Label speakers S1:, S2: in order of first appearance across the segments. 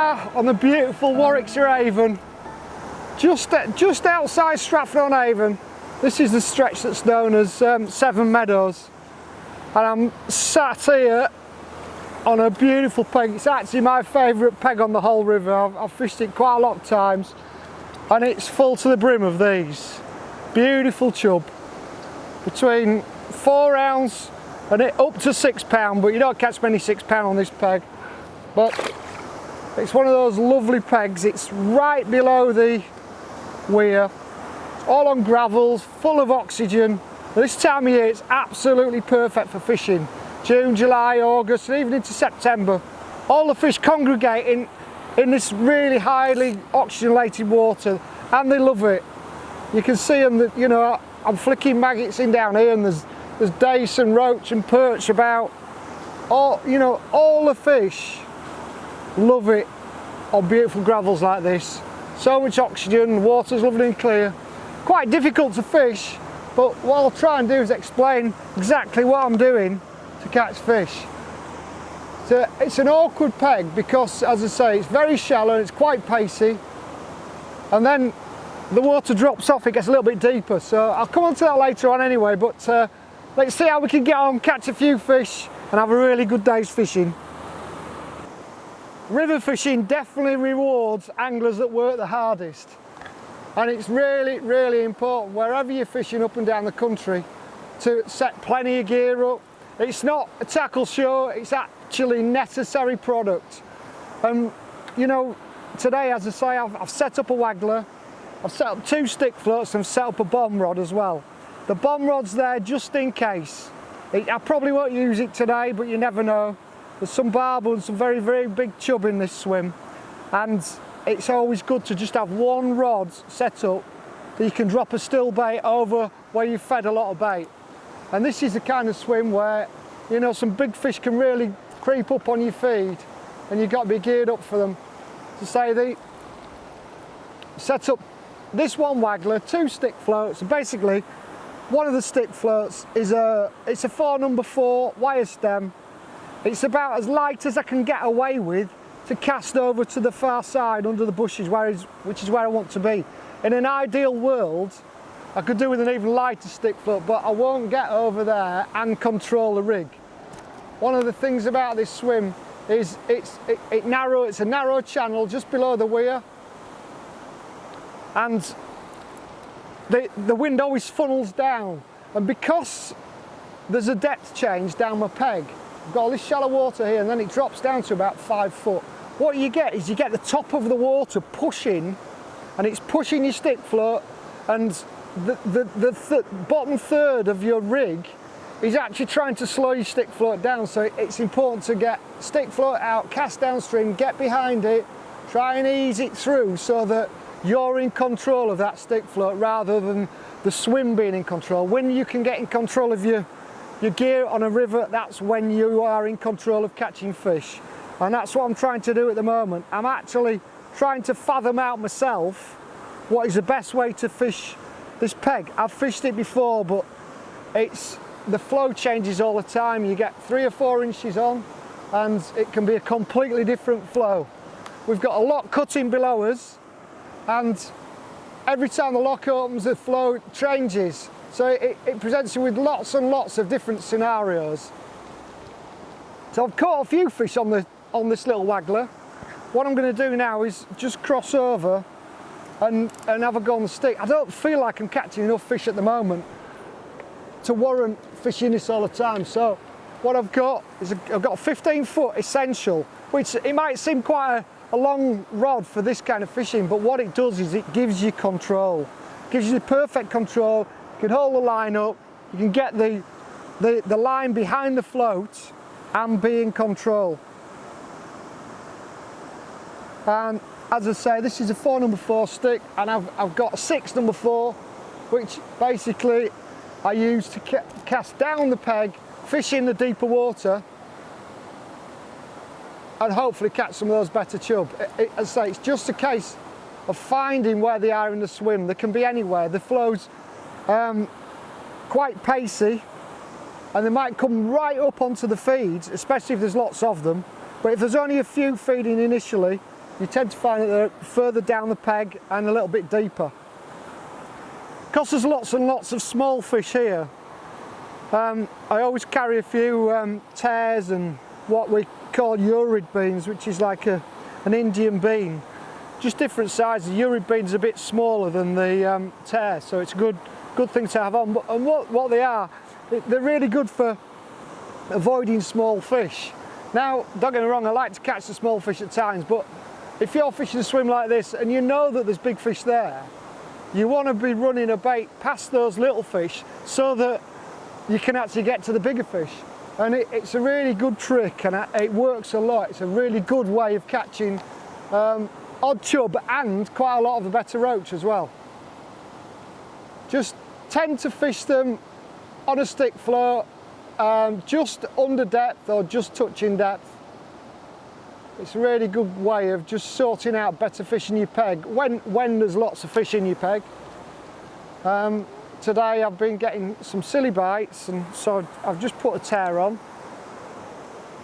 S1: are on the beautiful Warwickshire Avon, just outside Stratford-on-Avon. This is the stretch that's known as Seven Meadows, and I'm sat here on a beautiful peg. It's actually my favourite peg on the whole river. I've fished it quite a lot of times, and it's full to the brim of these beautiful chub, between 4 ounce and up to £6, but you don't catch many £6 on this peg. But it's one of those lovely pegs. It's right below the weir, all on gravels, full of oxygen. This time of year it's absolutely perfect for fishing. June, July, August, and even into September. All the fish congregate in this really highly oxygenated water, and they love it. You can see them, you know, I'm flicking maggots in down here, and there's dace and roach and perch about. All, you know, all the fish love it on beautiful gravels like this. So much oxygen, the water's lovely and clear. Quite difficult to fish, but what I'll try and do is explain exactly what I'm doing to catch fish. So it's an awkward peg because, as I say, it's very shallow, it's quite pacey, and then the water drops off, it gets a little bit deeper. So I'll come on to that later on anyway, but let's see how we can get on, catch a few fish and have a really good day's fishing. River fishing definitely rewards anglers that work the hardest, and it's really, really important wherever you're fishing up and down the country to set plenty of gear up. It's not a tackle show, it's actually necessary product. And you know, today, as I say, I've set up a waggler, I've set up 2 stick floats, and I've set up a bomb rod as well. The bomb rod's there just in case. I probably won't use it today, but you never know. There's some barbel and some very, very big chub in this swim, and it's always good to just have one rod set up that you can drop a still bait over where you've fed a lot of bait. And this is the kind of swim where, you know, some big fish can really creep up on your feed, and you've got to be geared up for them. To say they set up this one waggler, 2 stick floats, and basically one of the stick floats is it's a 4 number 4 wire stem. It's about as light as I can get away with to cast over to the far side under the bushes, which is where I want to be. In an ideal world, I could do with an even lighter stick float, but I won't get over there and control the rig. One of the things about this swim is it's a narrow channel just below the weir, and the wind always funnels down, and because there's a depth change down my peg, I've got all this shallow water here, and then it drops down to about 5 foot. What you get is you get the top of the water pushing, and it's pushing your stick float, and the bottom third of your rig is actually trying to slow your stick float down. So it's important to get stick float out, cast downstream, get behind it, try and ease it through so that you're in control of that stick float rather than the swim being in control. When you can get in control of your gear on a river, that's when you are in control of catching fish. And that's what I'm trying to do at the moment. I'm actually trying to fathom out myself what is the best way to fish this peg. I've fished it before, but the flow changes all the time. You get 3 or 4 inches on, and it can be a completely different flow. We've got a lock cutting below us, and every time the lock opens, the flow changes. So it presents you with lots and lots of different scenarios. So I've caught a few fish on this little waggler. What I'm going to do now is just cross over and have a go on the stick. I don't feel like I'm catching enough fish at the moment to warrant fishing this all the time. So what I've got is I've got a 15-foot essential, which it might seem quite a long rod for this kind of fishing, but what it does is it gives you control. It gives you perfect control. You can hold the line up, you can get the line behind the float and be in control. And as I say, this is a 4 number 4 stick, and I've got a 6 number 4, which basically I use to cast down the peg, fish in the deeper water, and hopefully catch some of those better chub. As I say, it's just a case of finding where they are in the swim. They can be anywhere. The flow's quite pacey, and they might come right up onto the feeds, especially if there's lots of them. But if there's only a few feeding initially, you tend to find that they're further down the peg and a little bit deeper. Because there's lots and lots of small fish here, I always carry a few tares and what we call urid beans, which is like an Indian bean. Just different sizes. The urid bean's a bit smaller than the tare, so it's a good thing to have on. And what they are, they're really good for avoiding small fish. Now, don't get me wrong, I like to catch the small fish at times, but if you're fishing a swim like this and you know that there's big fish there, you want to be running a bait past those little fish so that you can actually get to the bigger fish. And it's a really good trick, and it works a lot. It's a really good way of catching odd chub and quite a lot of the better roach as well. Just tend to fish them on a stick float, just under depth or just touching depth. It's a really good way of just sorting out better fish in your peg when there's lots of fish in your peg. Today I've been getting some silly bites, and so I've just put a tear on.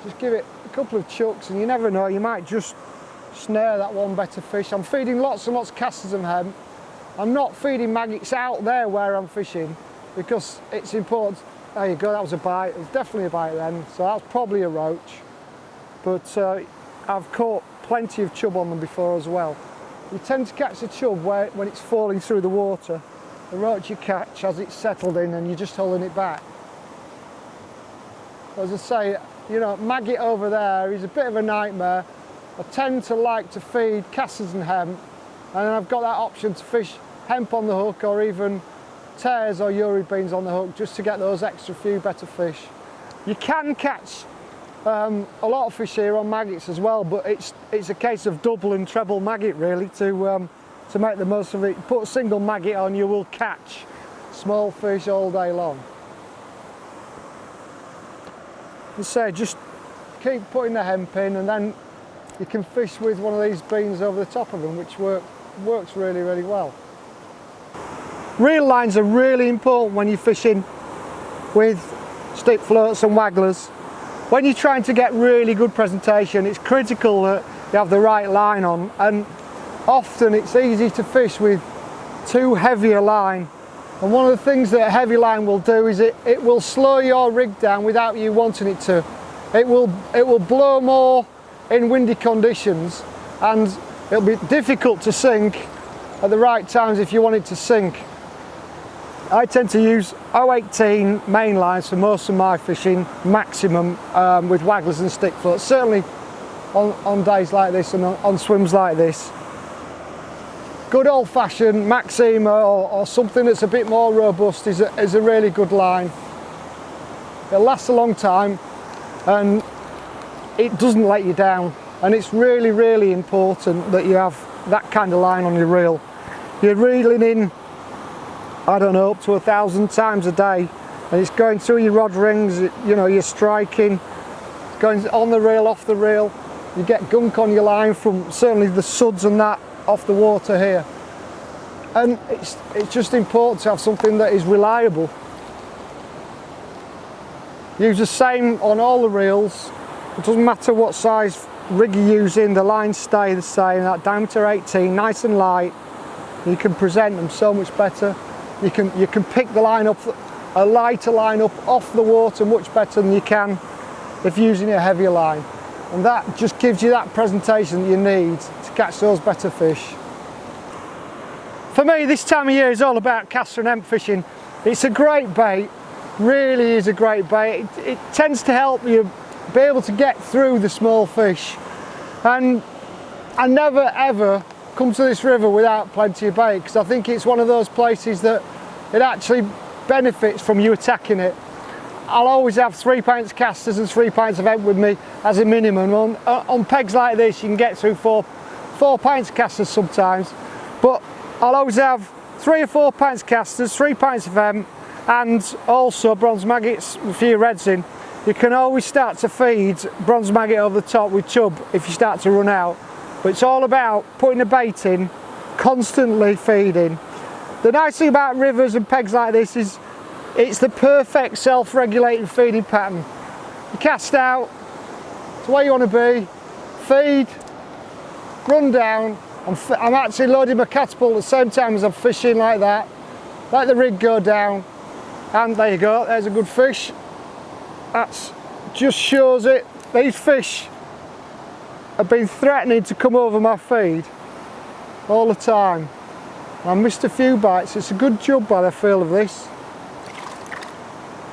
S1: Just give it a couple of chucks, and you never know, you might just snare that one better fish. I'm feeding lots and lots of castors and hemp. I'm not feeding maggots out there where I'm fishing because it's important. There you go, that was a bite. It was definitely a bite then, so that's probably a roach. But I've caught plenty of chub on them before as well. You tend to catch the chub when it's falling through the water. The roach you catch as it's settled in and you're just holding it back. As I say, you know, maggot over there is a bit of a nightmare. I tend to like to feed castors and hemp, and I've got that option to fish hemp on the hook or even tares or urid beans on the hook just to get those extra few better fish. You can catch a lot of fish here on maggots as well, but it's a case of double and treble maggot really to make the most of it. Put a single maggot on, you will catch small fish all day long. As I say, just keep putting the hemp in, and then you can fish with one of these beans over the top of them, which works really, really well. Reel lines are really important when you're fishing with stick floats and wagglers. When you're trying to get really good presentation, it's critical that you have the right line on, and often it's easy to fish with too heavy a line. And one of the things that a heavy line will do is it will slow your rig down without you wanting it to. It will blow more in windy conditions, and it'll be difficult to sink at the right times if you want it to sink. I tend to use 018 main lines for most of my fishing, maximum, with wagglers and stick floats, certainly on days like this and on swims like this. Good old-fashioned Maxima or something that's a bit more robust is a really good line. It'll last a long time and it doesn't let you down, and it's really, really important that you have that kind of line on your reel. You're reeling in, I don't know, up to 1,000 times a day, and it's going through your rod rings, you know, you're striking, it's going on the reel, off the reel. You get gunk on your line from certainly the suds and that off the water here. And it's just important to have something that is reliable. Use the same on all the reels. It doesn't matter what size rig you're using, the lines stay the same. That diameter 18, nice and light. You can present them so much better. You can pick the line up, a lighter line up off the water much better than you can if using a heavier line. And that just gives you that presentation that you need to catch those better fish. For me, this time of year is all about castor and hemp fishing. It's a great bait, really is a great bait. It tends to help you be able to get through the small fish. And I never ever come to this river without plenty of bait, because I think it's one of those places that it actually benefits from you attacking it. I'll always have 3 pints castors and 3 pints of hemp with me as a minimum. On pegs like this you can get through four pints castors sometimes, but I'll always have 3 or 4 pints castors, 3 pints of hemp, and also bronze maggots with a few reds in. You can always start to feed bronze maggot over the top with chub if you start to run out. But it's all about putting a bait in, constantly feeding. The nice thing about rivers and pegs like this is it's the perfect self-regulating feeding pattern. You cast out to where you want to be, feed, run down, I'm actually loading my catapult at the same time as I'm fishing like that. Let the rig go down, and there you go, there's a good fish. That's just shows it. These fish have been threatening to come over my feed all the time. I missed a few bites. It's a good chub by the feel of this.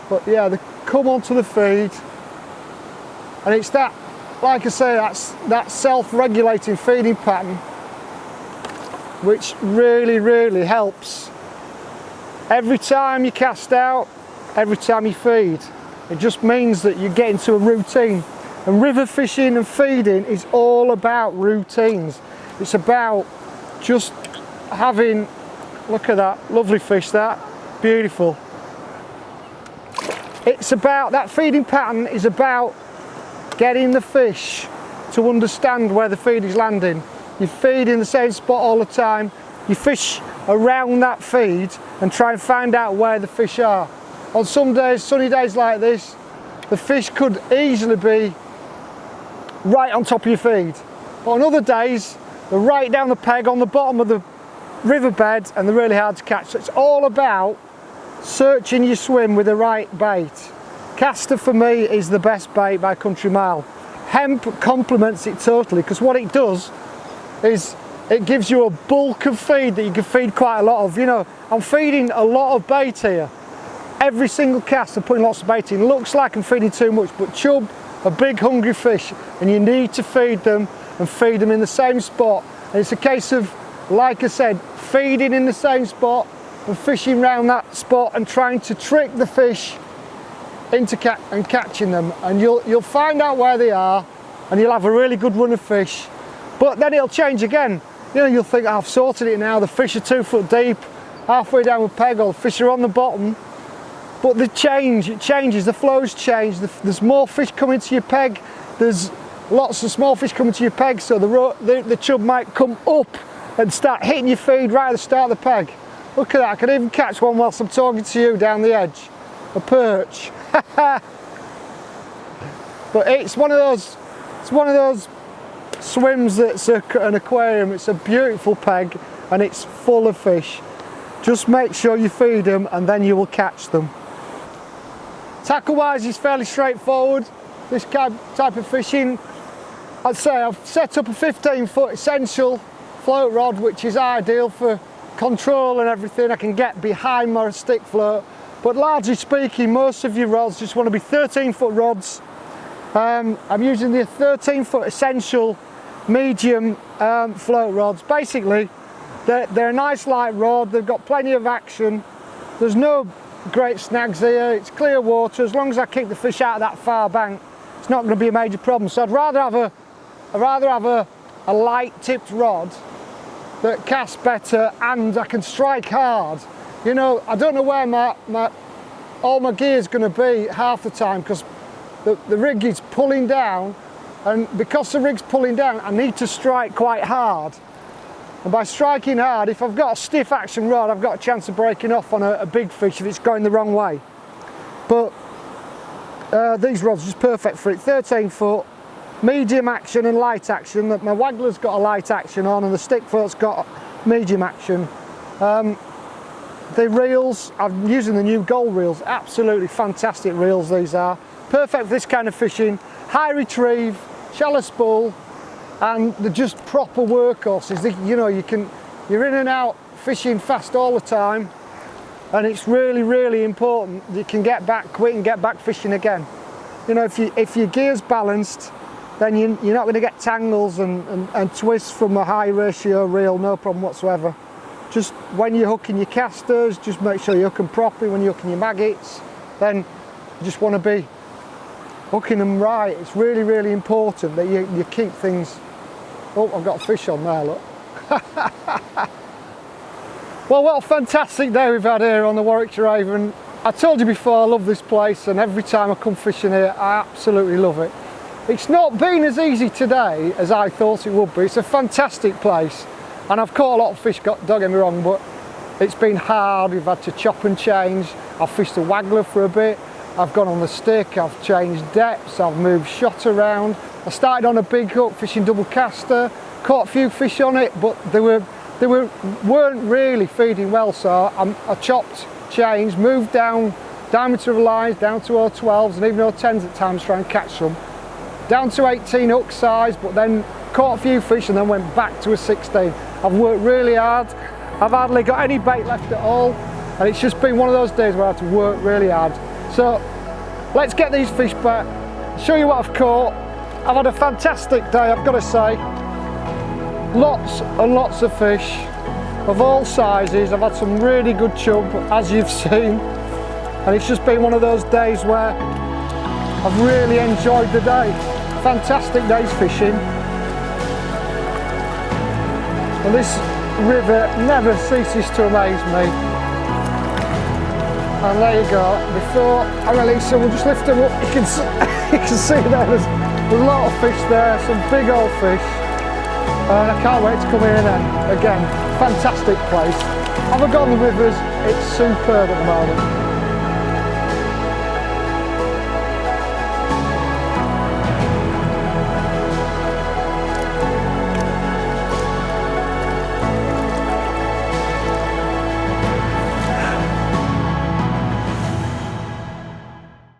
S1: But yeah, they come onto the feed, and it's that, like I say, that self-regulating feeding pattern which really helps. Every time you cast out, every time you feed, it just means that you get into a routine. And river fishing and feeding is all about routines. It's about just having, look at that, lovely fish, that, beautiful. It's about, that feeding pattern is about getting the fish to understand where the feed is landing. You feed in the same spot all the time, you fish around that feed and try and find out where the fish are. On some days, sunny days like this, the fish could easily be right on top of your feed. But on other days, they're right down the peg on the bottom of the riverbed and they're really hard to catch. So it's all about searching your swim with the right bait. Castor for me is the best bait by country mile. Hemp complements it totally, because what it does is it gives you a bulk of feed that you can feed quite a lot of. You know, I'm feeding a lot of bait here. Every single cast I'm putting lots of bait in. Looks like I'm feeding too much, but chub are big hungry fish and you need to feed them and feed them in the same spot. And it's a case of, like I said, feeding in the same spot and fishing around that spot and trying to trick the fish into catching them, and you'll find out where they are and you'll have a really good run of fish. But then it'll change again. You know, you'll think, oh, I've sorted it now, the fish are 2 foot deep, halfway down with peg, or the fish are on the bottom. But it changes, the flows change, there's more fish coming to your peg, there's lots of small fish coming to your peg, so the chub might come up and start hitting your feed right at the start of the peg. Look at that, I can even catch one whilst I'm talking to you down the edge, a perch. But it's one of those swims that's an aquarium. It's a beautiful peg and it's full of fish. Just make sure you feed them and then you will catch them. Tackle wise is fairly straightforward. This type of fishing, I'd say I've set up a 15-foot essential float rod, which is ideal for control and everything. I can get behind my stick float, but largely speaking, most of your rods just want to be 13-foot rods. I'm using the 13-foot essential medium float rods. Basically, they're a nice light rod, they've got plenty of action, there's no great snags here, it's clear water. As long as I keep the fish out of that far bank, it's not going to be a major problem. So I'd rather have a light tipped rod that casts better and I can strike hard. You know, I don't know where all my gear is going to be half the time, because the rig is pulling down, and because the rig's pulling down, I need to strike quite hard. And by striking hard, if I've got a stiff action rod, I've got a chance of breaking off on a big fish if it's going the wrong way. But these rods are just perfect for it. 13 foot, medium action and light action. My waggler's got a light action on and the stick float's got medium action. The reels, I'm using the new gold reels, absolutely fantastic reels these are. Perfect for this kind of fishing, high retrieve, shallow spool, and they're just proper workhorses. You know, you're in and out fishing fast all the time, and it's really important that you can get back quick and get back fishing again. You know, if your gear's balanced, then you're not going to get tangles and twists from a high ratio reel, no problem whatsoever. Just when you're hooking your casters, just make sure you hook them properly. When you're hooking your maggots, then you just want to be hooking them right. It's really important that you keep things. Oh, I've got a fish on there, look. Well, what a fantastic day we've had here on the Warwickshire Avon. I told you before, I love this place, and every time I come fishing here, I absolutely love it. It's not been as easy today as I thought it would be. It's a fantastic place, and I've caught a lot of fish, don't get me wrong, but it's been hard. We've had to chop and change. I've fished the waggler for a bit. I've gone on the stick, I've changed depths, I've moved shot around. I started on a big hook fishing double Castor, caught a few fish on it, but they weren't really feeding well, so I chopped, changed, moved down diameter of lines down to 0.12s and even 0.10s at times to try and catch some. Down to 18 hook size, but then caught a few fish and then went back to a 16. I've worked really hard. I've hardly got any bait left at all, and it's just been one of those days where I had to work really hard. So let's get these fish back, show you what I've caught. I've had a fantastic day, I've got to say. Lots and lots of fish of all sizes. I've had some really good chub, as you've seen, and it's just been one of those days where I've really enjoyed the day. Fantastic days fishing. And this river never ceases to amaze me. And there you go. Before I release them, we'll just lift them up. You can see there's a lot of fish there, some big old fish. And I can't wait to come here then. Again, fantastic place. Have a go on the rivers, it's superb at the moment.